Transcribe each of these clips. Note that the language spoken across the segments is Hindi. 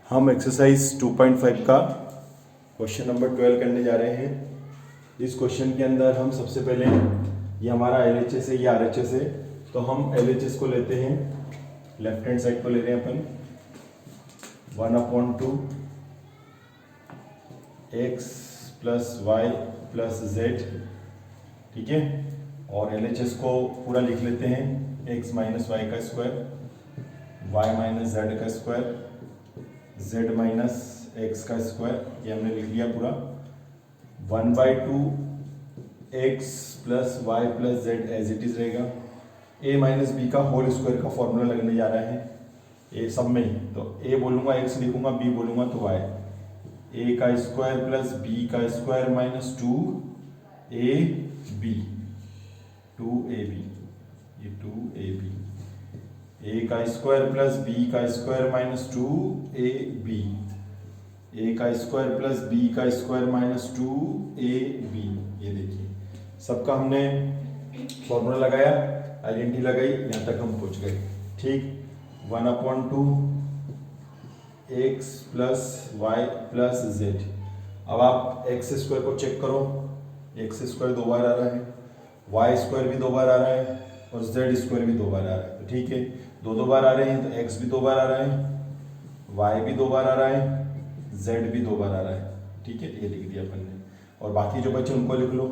हम एक्सरसाइज 2.5 का क्वेश्चन नंबर 12 करने जा रहे हैं। इस क्वेश्चन के अंदर हम सबसे पहले ये हमारा LHS है, ये RHS है, तो हम LHS को लेते हैं, लेफ्ट हैंड साइड को ले रहे हैं अपन 1/2 x plus y plus z, ठीक है। और LHS को पूरा लिख लेते हैं x माइनस वाई का स्क्वायर, y माइनस जेड का स्क्वायर, z माइनस एक्स का स्क्वायर, ये हमने लिख लिया पूरा। 1/2 x plus y plus z as it is रहेगा। a माइनस बी का होल स्क्वायर का फॉर्मूला लगने जा रहा है ए सब में ही, तो a बोलूंगा x लिखूंगा, b बोलूंगा तो y, a का स्क्वायर प्लस b का स्क्वायर माइनस 2ab, 2ab, ये 2ab, a का स्क्वायर प्लस b का स्क्वायर माइनस 2ab, a का स्क्वायर प्लस b का स्क्वायर माइनस 2ab। ये देखिए सबका हमने फॉर्मूला लगाया, आइडेंटिटी लगाई, यहाँ तक हम पहुँच गए, ठीक। 1/2 x plus y plus z. अब आप एक्स स्क्वायर को चेक करो, एक्स स्क्वायर 2 बार आ रहा है, वाई स्क्वायर भी 2 बार आ रहा है और जेड स्क्वायर भी 2 बार आ रहा है, तो ठीक है, 2 बार आ रहे हैं तो एक्स भी 2 बार आ रहा है, वाई भी 2 बार आ रहा है, जेड भी 2 बार आ रहा है, ठीक है, ये लिख दिया अपन ने। और बाकी जो बचे उनको लिख लो,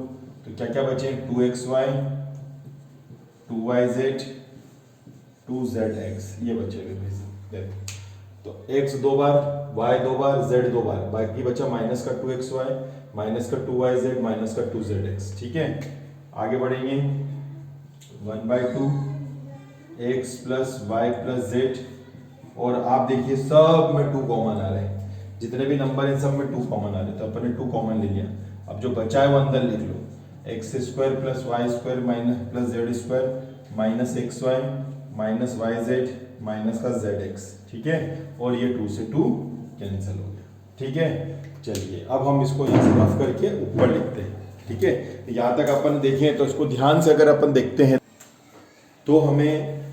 तो क्या क्या बचे, 2xy, 2yz, 2zx, ये बचे देखो। तो x 2 बार, y 2 बार, z 2 बार, बाकी बचा माइनस का 2xy, माइनस का 2yz, माइनस का 2zx, ठीक है। आगे बढ़ेंगे 1/2 x plus y plus z, और आप देखिए सब में 2 कॉमन आ रहे हैं, जितने भी नंबर इन सब में 2 कॉमन आ रहे हैं, तो अपन ने 2 कॉमन ले लिया। अब जो बचा है वो अंदर लिख लो, x square plus y square minus plus z square minus x y minus y z minus का जेड एक्स, ठीक है। और ये 2 से 2 कैंसिल हो गया, ठीक है। चलिए अब हम इसको यहाँ से रफ करके ऊपर लिखते हैं, ठीक है। यहाँ तक अपन देखें तो इसको ध्यान से अगर अपन देखते हैं तो हमें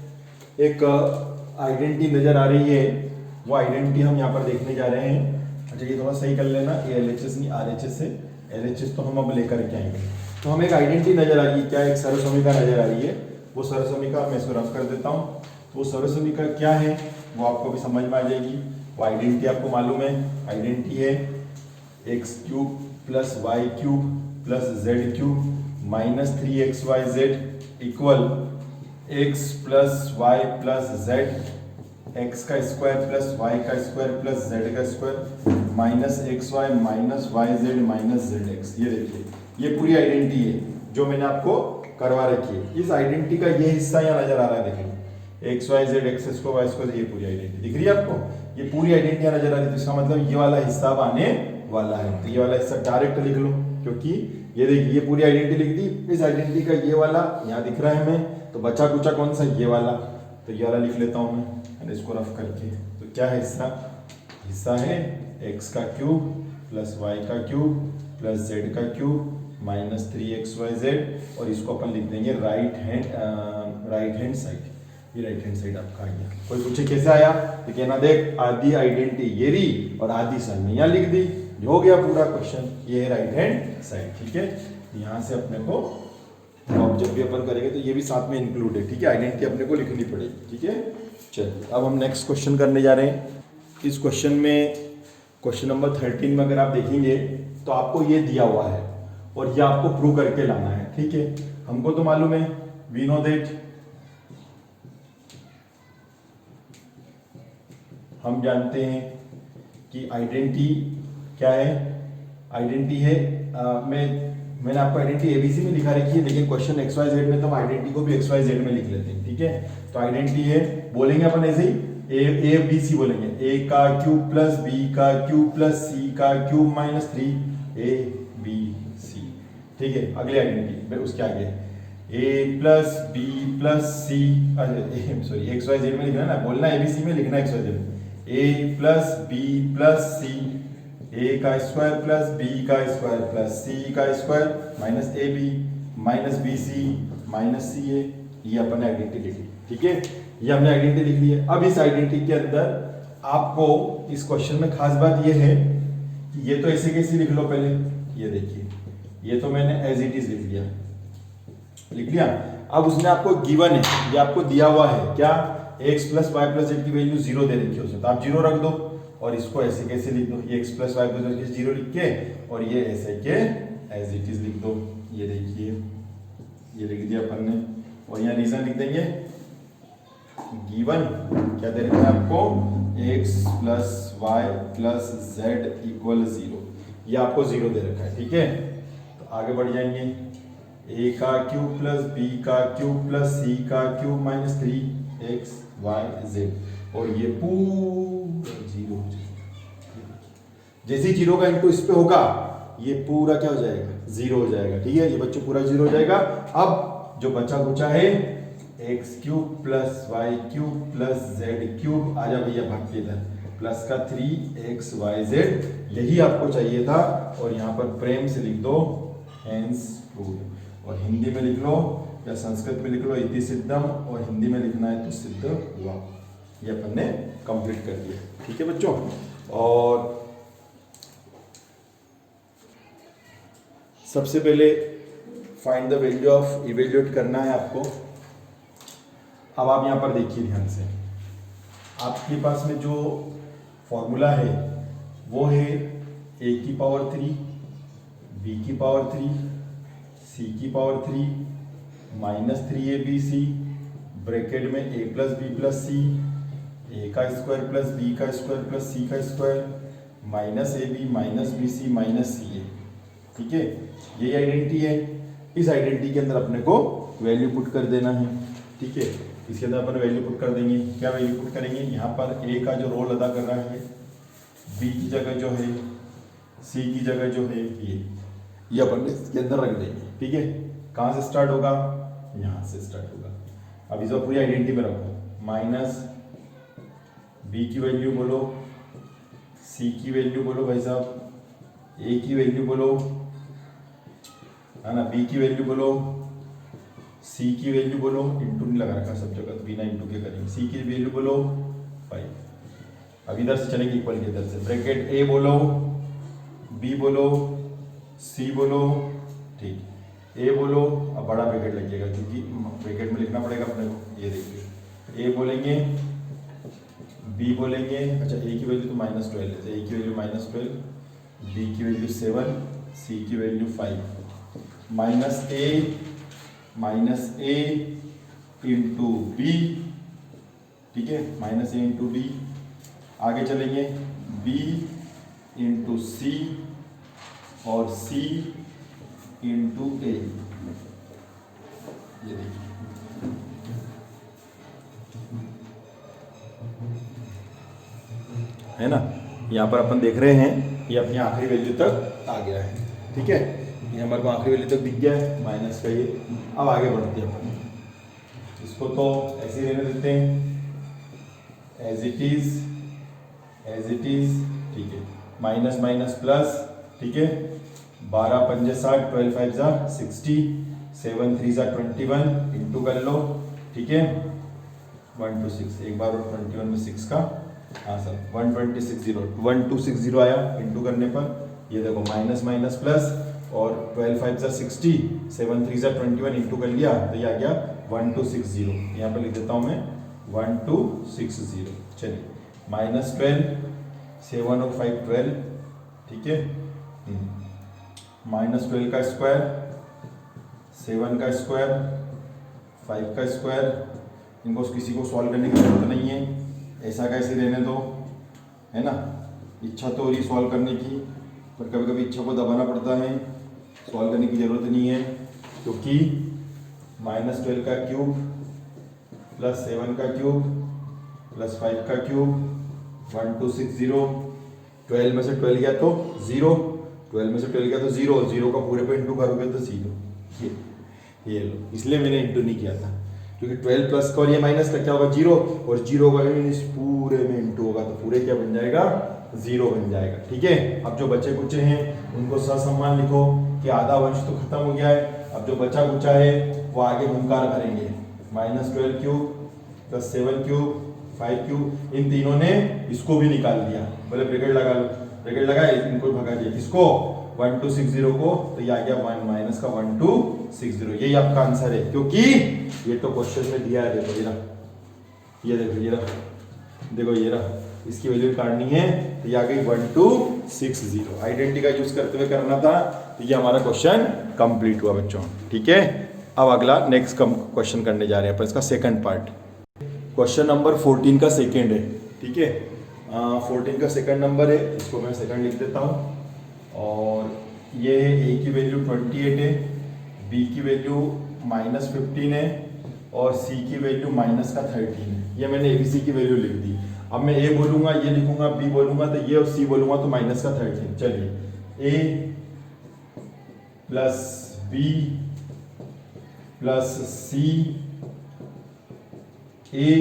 एक आइडेंटिटी नजर आ रही है, वो आइडेंटिटी हम यहाँ पर देखने जा रहे हैं। अच्छा ये थोड़ा सही कर लेना, ये LHS नहीं RHS है, LHS तो हम अब लेकर के आएंगे। तो हमें एक आइडेंटिटी नजर आ रही है, क्या, एक सर्वसमीका नजर आ रही है। वो सर्वसमीका मैं इसको रफ कर देता हूँ, तो वो सर्वसमीका क्या है वो आपको भी समझ में आ जाएगी। वो आइडेंटिटी आपको मालूम है, आइडेंटिटी है x³ plus y³ plus z³ minus 3xyz equal x plus y plus z, x का स्क्वायर प्लस वाई का स्क्वायर प्लस जेड का square minus x y minus y z minus z x. ये देखिए ये पूरी आइडेंटिटी है जो मैंने आपको करवा रखी है। इस आइडेंटिटी का ये हिस्सा यहाँ नजर आ रहा है, देखिए x y z x square y square, ये पूरी आइडेंटिटी दिख रही है आपको, ये पूरी आइडेंटिटी यहाँ नजर आ रही है। तो इसका मतलब ये वाला हिस्सा आने वाला है, तो ये वाला हिस्सा डायरेक्ट लिख लो, क्योंकि ये देखिए ये पूरी आइडेंटिटी लिख दी। इस आइडेंटिटी का ये वाला यहाँ दिख रहा है हमें, तो बचा कुचा कौन सा, ये वाला, तो ये वाला लिख लेता हूँ मैं इसको रफ करके। तो क्या है हिस्सा, हिस्सा है x का क्यूब प्लस y का क्यूब प्लस z का क्यूब माइनस 3xyz, और इसको अपन लिख देंगे राइट हैंड साइड। ये राइट हैंड साइड आपका आ गया। कोई पूछे कैसे आया, तो कहना देख आधी आइडेंटिटी ये रही और आधी सन में यहाँ लिख दी, हो गया पूरा क्वेश्चन। ये है राइट हैंड साइड, ठीक है। यहाँ से अपने को अब जब भी अपन करेंगे तो ये भी साथ में इंक्लूड है, ठीक है, आइडेंटिटी अपने को लिखनी पड़ेगी, ठीक है। चलिए अब हम नेक्स्ट क्वेश्चन करने जा रहे हैं। इस क्वेश्चन में क्वेश्चन नंबर 13 में अगर आप देखेंगे तो आपको ये दिया हुआ है और ये आपको प्रूव करके लाना है, ठीक है। हमको तो मालूम है, वी नो दैट, हम जानते हैं कि आइडेंटिटी क्या है, आइडेंटिटी है मैंने आपको आइडेंटिटी ABC में लिखा रखी है, लेकिन क्वेश्चन XYZ में तो हम आइडेंटिटी को भी XYZ में लिख लेते हैं, ठीक है। तो आइडेंटिटी है, बोलेंगे अपन ऐसे ही ABC बोलेंगे, A का क्यूब प्लस B का क्यूब प्लस C का क्यूब माइनस 3ABC, ठीक है। अगले आइडेंटिटी उसके आगे A plus B plus C, sorry XYZ में लिखना है ना, बोलना ABC में, लिखना XYZ में, A plus B plus C, a का स्क्वायर प्लस b का स्क्वायर प्लस c का square minus ab minus bc minus ca, ये अपन ने आइडेंटिटी लिख ली, ठीक है। ये हमने आइडेंटिटी लिख ली है। अब इस आइडेंटिटी के अंदर आपको इस क्वेश्चन में खास बात यह है कि ये तो ऐसे कैसे लिख लो पहले, ये देखिए ये तो मैंने एज इट इज लिख लिया। अब उसने आपको गिवन है, ये आपको दिया हुआ है क्या, x plus y plus z की वैल्यू 0 दे रखी है उसने, तो आप 0 रख दो और इसको ऐसे कैसे लिख दो, ये x plus y plus z 0 लिख के और ये ऐसे के एज इट इज लिख दो। ये देखिए ये लिख दिया अपन ने और यहाँ रीजन लिख देंगे, गिवन क्या दे रखा है आपको, x plus y plus z equal 0, ये आपको 0 दे रखा है। ठीक है, तो आगे बढ़ जाएंगे, a का क्यूब प्लस b का क्यूब प्लस c का cube minus 3x y z और ये पूरा 0 हो जाएगा। जैसे ही 0 का इंटू इस पे होगा ये पूरा क्या हो जाएगा, 0 हो जाएगा। ठीक है, ये बच्चों पूरा 0 हो जाएगा। अब जो बचा कुचा है x cube plus y cube plus z cube, आजा भैया भाग के इधर, प्लस का 3xyz, यही आपको चाहिए था। और यहाँ पर प्रेम से लिख दो हेंस प्रूव्ड, और हिंदी में लिख लो या संस्कृत में लिख लो इति सिद्धम, और हिंदी में लिखना है तो सिद्ध हुआ। ये अपन ने कंप्लीट कर दिया। ठीक है बच्चों, और सबसे पहले find the value of, evaluate करना है आपको। अब आप यहाँ पर देखिए ध्यान से, आपके पास में जो फॉर्मूला है वो है a की पावर 3, b की पावर 3, c की पावर 3 माइनस 3abc ब्रैकेट में a plus B plus C, a का स्क्वायर प्लस b का स्क्वायर प्लस c का square minus ab minus B C minus C A. ठीक है, यही आइडेंटिटी है। इस आइडेंटिटी के अंदर अपने को वैल्यू पुट कर देना है। ठीक है, इसके अंदर अपन वैल्यू पुट कर देंगे। क्या वैल्यू पुट करेंगे, यहाँ पर a का जो रोल अदा कर रहा है, b की जगह जो है, c की जगह जो है ये अपन इसके अंदर रख देंगे। ठीक है, कहाँ से स्टार्ट होगा, यहाँ से स्टार्ट होगा। अब इसको पूरी आइडेंटिटी में रखो, माइनस b की वैल्यू बोलो, c की वैल्यू बोलो भाई साहब, a की वैल्यू बोलो है ना, b की वैल्यू बोलो, c की वैल्यू बोलो, इंटू नहीं लगा रखा सब जगह, बिना इंटू के करेंगे, c की वैल्यू बोलो 5। अब इधर से चलेंगे इक्वल के इधर से, ब्रैकेट a बोलो, b बोलो, c बोलो, ठीक, a बोलो, अब बड़ा ब्रैकेट लगेगा क्योंकि ब्रैकेट में लिखना पड़ेगा अपने को। ये देखिए a बोलेंगे, b बोलेंगे, अच्छा a की वैल्यू तो -12 है, a की वैल्यू -12, b की वैल्यू 7, c की value 5, minus a into b. ठीक है, माइनस a इंटू बी। आगे चलेंगे, b इंटू सी और c इंटू ए। ये देखिए, है ना, यहाँ पर अपन देख रहे हैं ये अपनी आखिरी वैल्यू तक आ गया है। ठीक है, ये हमारे को आखिरी वैल्यू तक दिख गया है माइनस का ये। अब आगे बढ़ते हैं अपन, इसको तो ऐसे ही रहने देते हैं, एज इट इज। ठीक है, माइनस माइनस प्लस। ठीक है, 12 पंजे 60, 12 5 जा 60, 7 3 जा 21, इंटू कर लो। ठीक है, 1 2 6, एक बार और 21 में 6 का, हाँ सर 1260 आया इंटू करने पर। ये देखो माइनस माइनस प्लस, और 12 5 जा 60, 7 3 जा 21, इंटू कर लिया तो ये आ गया 1260। यहाँ पर लिख देता हूँ मैं 1260। चलिए, -12, 7 और 5 12। ठीक है, -12 का स्क्वायर, 7 का स्क्वायर, 5 का स्क्वायर, इनको किसी को सॉल्व करने की जरूरत नहीं है, ऐसा कैसे रहने दो, है ना। इच्छा तो हो रही सॉल्व करने की, पर कभी कभी इच्छा को दबाना पड़ता है, सॉल्व करने की जरूरत नहीं है, क्योंकि -12 का क्यूब प्लस 7 का क्यूब प्लस 5 का क्यूब 1260। 12 में से 12 गया तो 0, 12 में से 12 गया तो 0, 0 का पूरे पे इंटू करोगे तो 0। ये लो, इसलिए मैंने इंटू नहीं किया था, क्योंकि 12 प्लस का और ये माइनस का क्या होगा 0, और 0 का इस पूरे में इंटू होगा तो पूरे क्या बन जाएगा 0 बन जाएगा। ठीक है, अब जो बचे कुचे हैं उनको ससम्मान लिखो कि आधा वंश तो खत्म हो गया है, अब जो बचा कुचा है वो आगे हुंकार भरेंगे। -12 क्यूब प्लस 7 क्यूब 5 क्यूब, इन तीनों ने इसको भी निकाल दिया, बोले ब्रैकेट लगा लो, ब्रैकेट लगाए, इनको भगा दिया, किसको 1260 को, तो ये आ गया 1 माइनस का 1260, यही आपका आंसर है, क्योंकि ये तो क्वेश्चन में दिया है। देखो ये रहा, ये देखो ये रहा, देखो ये रहा, इसकी वैल्यू काटनी है, तो ये आ गई 1260, आइडेंटिटी का यूज करते हुए करना था, तो ये हमारा क्वेश्चन कंप्लीट हुआ बच्चों, ठीक है। अब अगला नेक्स्ट क्वेश्चन करने जा रहे हैं अपन, इसका सेकंड पार्ट, क्वेश्चन नंबर 14 का सेकंड है, ठीक है। 14 का सेकंड नंबर है, इसको मैं सेकंड लिख देता हूँ, और ये ए की वैल्यू 28 है, बी की वैल्यू -15 है, और सी की वैल्यू -13 है। ये मैंने एबीसी की वैल्यू लिख दी। अब मैं ए बोलूंगा, ये लिखूंगा, बी बोलूंगा तो ये, और सी बोलूंगा तो -13। चलिए A plus B plus C, A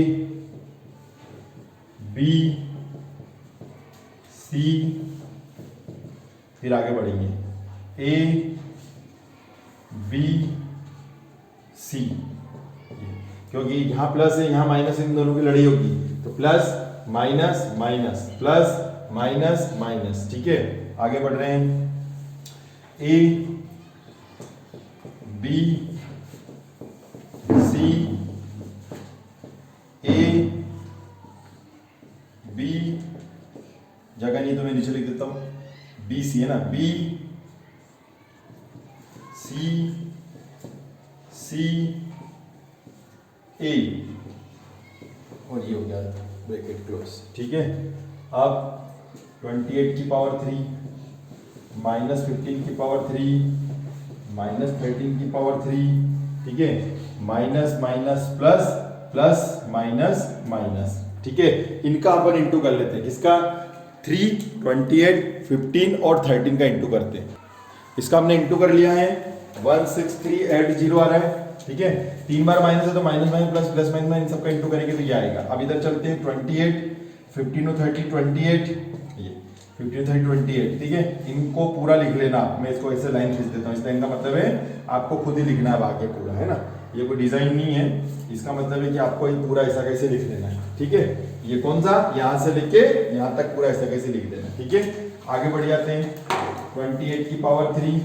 B C, फिर आगे बढ़ेंगे ए बी सी, क्योंकि यहाँ प्लस है यहाँ माइनस, इन दोनों की लड़ाई होगी, तो plus minus minus plus minus minus, ठीक है। आगे बढ़ रहे हैं ए बी सी, ए बी, जगह नहीं तो मैं नीचे लिख देता हूं, बी सी है ना, बी सी सी ए, और ये हो गया ब्रैकेट क्लोज, ठीक है। अब 28 की पावर 3 -15 की पावर 3 -13 की पावर 3, ठीक है, minus minus plus plus minus minus, ठीक है। इनका अपन इंटू कर लेते हैं, किसका 3, 28, 15 और 13 का इंटू करते हैं। इसका हमने इंटू कर लिया है, 163 ऐड 0 आ रहा है, ठीक है। 3 बार माइनस है तो minus minus plus plus minus minus सबका इंटू करेंगे तो ये आएगा। अब इधर चलते हैं 28, 15 और 30 28, ये 15 30 28, ठीक है। इनको पूरा लिख लेना, मैं इसको ऐसे लाइन खींच देता हूँ, इस लाइन का मतलब है आपको खुद ही लिखना है आगे पूरा, है ना, ये कोई डिजाइन नहीं है, इसका मतलब है कि आपको ये पूरा ऐसा कैसे लिख लेना है, ठीक है। ये कौन सा, यहां से लेके यहां तक पूरा ऐसा कैसे लिख देना, ठीक है। आगे बढ़ जाते हैं 28 की पावर 3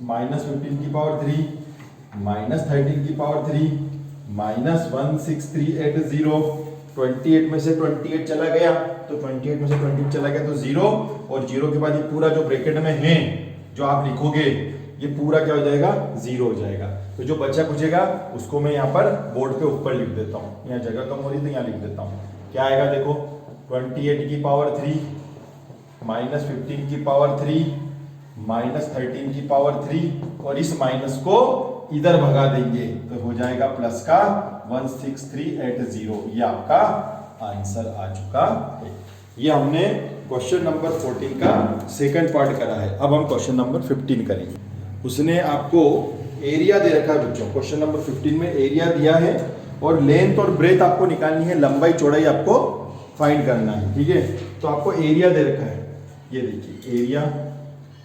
-15 की पावर 3 -13 की पावर 3 -163 ऐड 0, 28 में से 28 चला गया तो 28 में से 28 चला गया तो 0, और 0 के बाद ये पूरा जो ब्रैकेट में है जो आप लिखोगे ये पूरा क्या हो जाएगा, 0 हो जाएगा। तो जो बचा कुचेगा उसको मैं यहाँ पर बोर्ड पे ऊपर लिख देता हूँ, यहाँ जगह कम हो रही तो यहाँ लिख देता हूँ। क्या आएगा देखो, 28 की पावर 3 -15 की पावर 3 -13 की पावर 3, और इस माइनस को इधर भगा देंगे तो हो जाएगा प्लस का 163 ऐट 0। ये आपका आंसर आ चुका है। ये हमने क्वेश्चन नंबर 14 का सेकंड पार्ट करा है। अब हम क्वेश्चन नंबर 15 करेंगे। उसने आपको एरिया दे रखा है बच्चों, क्वेश्चन नंबर 15 में एरिया दिया है और लेंथ और ब्रेथ आपको निकालनी है, लंबाई चौड़ाई आपको फाइंड करना है, ठीक है। तो आपको एरिया दे रखा है, ये देखिए एरिया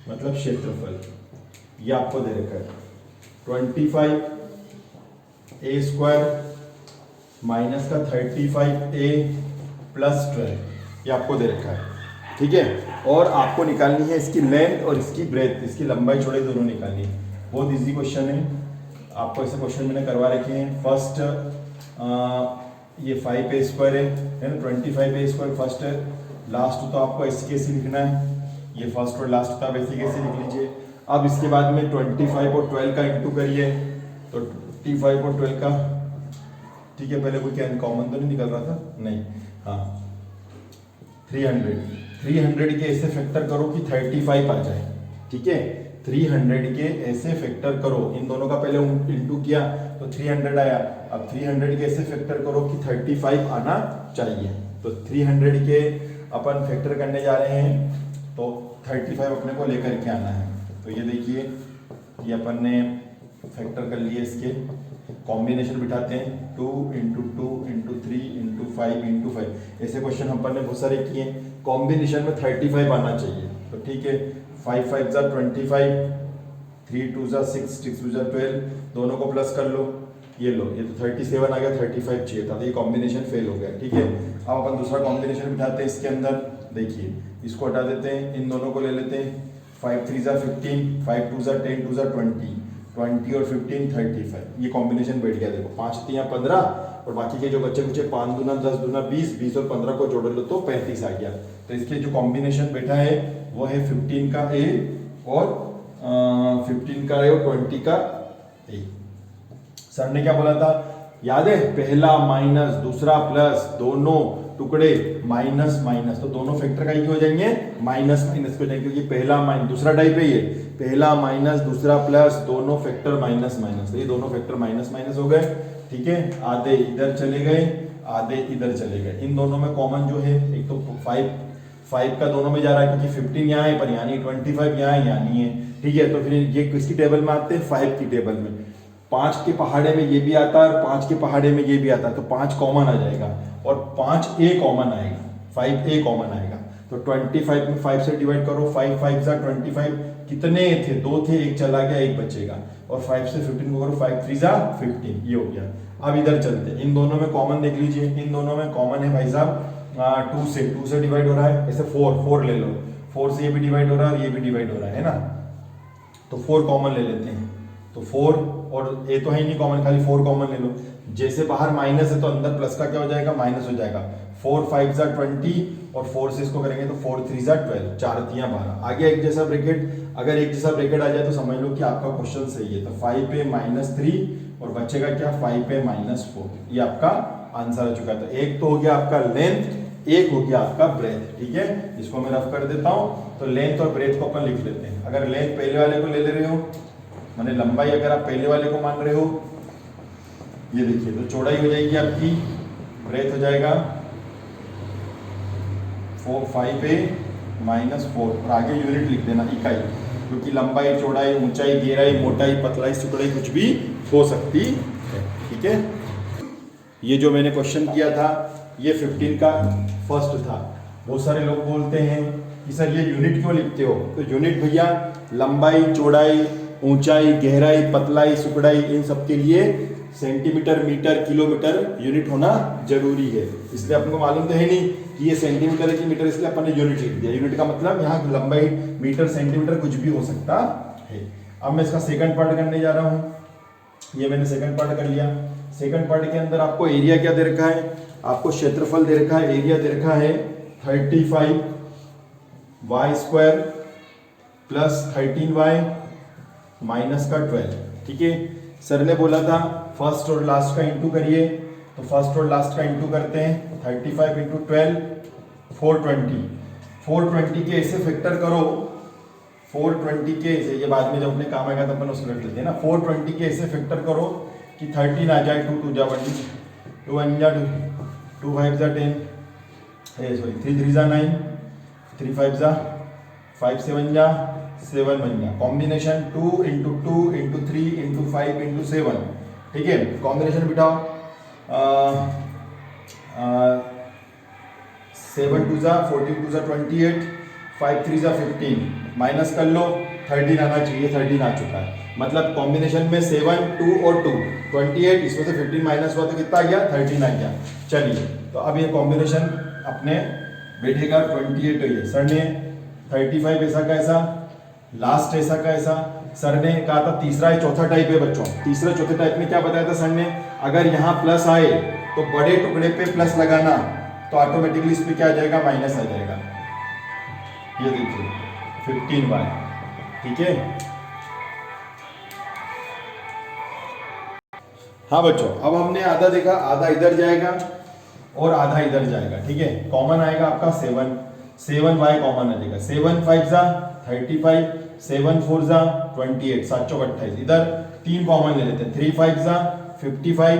मतलब क्षेत्रफल, ये आपको दे रखा है 25 a स्क्वायर माइनस का 35 a प्लस 12, ये आपको दे रखा है, ठीक है। और आपको निकालनी है इसकी लेंथ और इसकी ब्रेथ, इसकी लंबाई चौड़ाई दोनों निकालनी है। बहुत इजी क्वेश्चन है, आपको ऐसे क्वेश्चन मैंने करवा रखे हैं। फर्स्ट ये 5 a स्क्वायर है ना, 25 a स्क्वायर फर्स्ट है, लास्ट तो आपको ऐसे कैसे लिखना है, ये फर्स्ट और लास्ट तो आप ऐसे कैसे लिख लीजिए। अब इसके बाद में 25 और 12 का इंटू करिए, तो 25 और 12 का, ठीक है। पहले कोई क्या कॉमन तो नहीं निकल रहा था, नहीं, हाँ 300 के ऐसे फैक्टर करो कि 35 आ जाए, ठीक है। 300 के ऐसे फैक्टर करो, इन दोनों का पहले इंटू किया तो 300 आया। अब 300 के ऐसे फैक्टर करो कि 35 आना चाहिए, तो 300 के अपन फैक्टर करने जा रहे हैं तो 35 अपने को लेकर के आना है। तो ये देखिए, ये अपन ने फैक्टर कर लिए, इसके कॉम्बिनेशन बिठाते हैं 2 × 2 × 3 × 5 × 5, ऐसे क्वेश्चन अपन ने बहुत सारे किए। कॉम्बिनेशन में 35 आना चाहिए, तो ठीक है। 5 5 = 25, 3 2 = 6, 6 2 = 12, दोनों को प्लस कर लो, ये लो, ये तो 37 आ गया, 35 चाहिए था, तो ये कॉम्बिनेशन फेल हो गया। ठीक है, अब अपन दूसरा कॉम्बिनेशन बिठाते हैं इसके अंदर। देखिए इसको हटा देते हैं, इन दोनों को ले लेते हैं। 5 3 ज़ा 15, 5 2 ज़ा 10, 2 ज़ा 20, 20 और 15 35। ये कॉम्बिनेशन बैठ गया। देखो 5 3 15 और बाकी के जो बच्चे कुछ 5 दूना 10 दूना 20, 20 और 15 को जोड़ लो तो 35 आ गया। तो इसके जो कॉम्बिनेशन बैठा है वो है 15 का ए और 15 का ए और 20 का ए। सर ने क्या बोला था याद है, पहला माइनस दूसरा प्लस, दोनों टुकड़े माइनस माइनस, तो दोनों फैक्टर का ही हो जाएंगे माइनस माइनस हो जाएंगे, क्योंकि पहला माइनस दूसरा टाइप है ये, पहला माइनस दूसरा प्लस, दोनों फैक्टर माइनस माइनस, तो ये दोनों फैक्टर माइनस माइनस हो गए। ठीक है, आधे इधर चले गए, आधे इधर चले गए। इन दोनों में कॉमन जो है, एक तो 5 का दोनों में जा रहा है, क्योंकि 15 यहाँ है पर यहाँ नहीं, 25 यहाँ नहीं है। ठीक है, तो फिर ये किसकी टेबल में आते हैं, 5 की टेबल में। 5 के पहाड़े में ये भी आता है और 5 के पहाड़े में ये भी आता है, तो 5 कॉमन आ जाएगा और 5a कॉमन आएगा, 5a कॉमन आएगा। तो 25 में 5 से डिवाइड करो, 5 5 ज़ा 25, कितने थे, 2 थे, एक चला गया, एक बचेगा। और 5 से 15 को करो, 5 3 ज़ा 15, ये हो गया। अब इधर चलते हैं, इन दोनों में कॉमन देख लीजिए, इन दोनों में कॉमन है भाई साहब 2 से डिवाइड हो रहा है, ऐसे 4 ले लो, 4 से ये भी डिवाइड हो रहा है और ये भी डिवाइड हो रहा है ना, तो 4 कॉमन ले लेते हैं। तो 4 और ए तो है ही नहीं कॉमन, खाली 4 कॉमन ले लो। जैसे बाहर माइनस है तो अंदर प्लस का क्या हो जाएगा, माइनस हो जाएगा। 4 5 ज़ा 20 और 4 से इसको करेंगे तो 4 3 ज़ा 12, 4 3 12, आगे एक जैसा ब्रैकेट। अगर एक जैसा ब्रैकेट आ जाए तो समझ लो कि आपका क्वेश्चन सही है। तो 5 पे -3 और बचेगा क्या, 5 पे -4, ये आपका आंसर आ चुका है। तो एक तो हो गया आपका लेंथ, एक हो गया आपका ब्रेथ। ठीक है, इसको मैं रफ कर देता हूं। तो लेंथ और ब्रेथ को अपन लिख लेते हैं। अगर लेंथ पहले वाले को ले रहे हो, माने लंबाई अगर आप पहले वाले को मान रहे हो, ये देखिए, तो चौड़ाई हो जाएगी आपकी, ब्रेथ हो जाएगा 5a -4 और आगे यूनिट लिख देना, इकाई, क्योंकि लंबाई चौड़ाई ऊंचाई गहराई मोटाई पतलाई सिकुड़ाई कुछ भी हो सकती है। ठीक है, ये जो मैंने क्वेश्चन किया था ये 15 का फर्स्ट था। बहुत सारे लोग बोलते हैं कि सर ये यूनिट क्यों लिखते हो, तो यूनिट भैया लंबाई चौड़ाई ऊंचाई गहराई पतलाई सिकुड़ाई इन सब के लिए सेंटीमीटर मीटर किलोमीटर यूनिट होना जरूरी है। इसलिए आपको मालूम तो है नहीं कि ये सेंटीमीटर है कि मीटर, इसलिए अपन ने यूनिट लिख दिया। यूनिट का मतलब यहाँ लंबाई मीटर सेंटीमीटर कुछ भी हो सकता है। अब मैं इसका सेकंड पार्ट करने जा रहा हूँ। ये मैंने सेकंड पार्ट कर लिया। सेकंड पार्ट के अंदर आपको एरिया क्या दे रखा है, आपको क्षेत्रफल दे रखा है, एरिया दे रखा है 35 y square plus 13y minus का 12। ठीक है, सर ने बोला था फर्स्ट और लास्ट का इंटू करिए, तो फर्स्ट और लास्ट का इंटू करते हैं। 35 × 12 420, 420 के ऐसे फैक्टर करो, 420 के ऐसे, ये बाद में जब अपने काम आएगा तो अपन उसको रख लेते हैं ना। 420 के ऐसे फैक्टर करो कि 13 आ जाए, 2 2 जा 1, 2 1 जा 2, 2 5 जा 10, सॉरी 3 3 जा 9, 3 5 जा 5 7 जा 7 बन गया। कॉम्बिनेशन 2 × 2 × 3 × 5 × 7। ठीक है, कॉम्बिनेशन बिठाओ, 7 2 जा 14 2 जा 28, 5 3 जा 15, माइनस कर लो 13 आना चाहिए, 13 आ चुका है। मतलब कॉम्बिनेशन में 7 2 और 2 28, इसमें से 15 माइनस हुआ तो कितना आ गया, 13 आ गया। चलिए, तो अब ये कॉम्बिनेशन अपने बैठेगा 28 है। सर ने 35 ऐसा का ऐसा, लास्ट ऐसा का ऐसा। सर ने कहा था तीसरा है चौथा टाइप है बच्चों। तीसरा चौथे टाइप में क्या बताया था सर ने, अगर यहाँ प्लस आए तो बड़े टुकड़े पे प्लस लगाना, तो ऑटोमेटिकली इस पे क्या आ जाएगा, माइनस आ जाएगा। ये देखिए 15y। ठीक है, हाँ बच्चों, अब हमने आधा देखा, आधा इधर जाएगा और आधा इधर जाएगा। ठीक है, कॉमन आएगा आपका 7y कॉमन आ जाएगा। 7 5 जा 35, 7 4 जा 28, 7 चौक 28। इधर 3 कॉमन ले लेते हैं, 3 5 जा 55,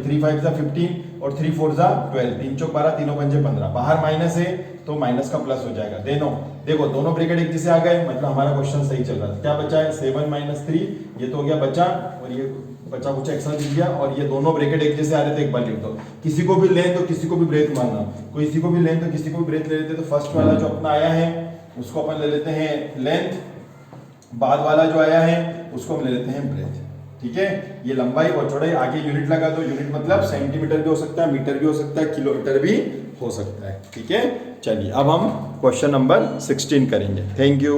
3 5 जा 15 और 3 4 जा 12, 3 चौक 12, 3 पंजे 15। बाहर माइनस है तो माइनस का प्लस हो जाएगा। देखो दोनों ब्रैकेट एक जैसे आ गए, मतलब हमारा क्वेश्चन सही चल रहा था। क्या बचा है, 7 - 3, ये तो हो गया बचा, और ये बचा कुछ एक्स्ट्रा दिख गया, और ये दोनों ब्रैकेट एक जैसे आ रहे थे। एक बार लिख दो, किसी को भी लें तो किसी को भी ब्रेथ मानना, किसी को भी लें तो किसी को भी ब्रेथ ले लेते। तो फर्स्ट वाला जो अपना आया है उसको अपन ले लेते हैं लेंथ, बाद वाला जो आया है उसको हम ले लेते हैं ब्रेथ। ठीक है। ये लंबाई और चौड़ाई, आगे यूनिट लगा दो, यूनिट मतलब सेंटीमीटर भी हो सकता है, मीटर भी हो सकता है, किलोमीटर भी हो सकता है, ठीक है। चलिए अब हम क्वेश्चन नंबर 16 करेंगे। Thank you.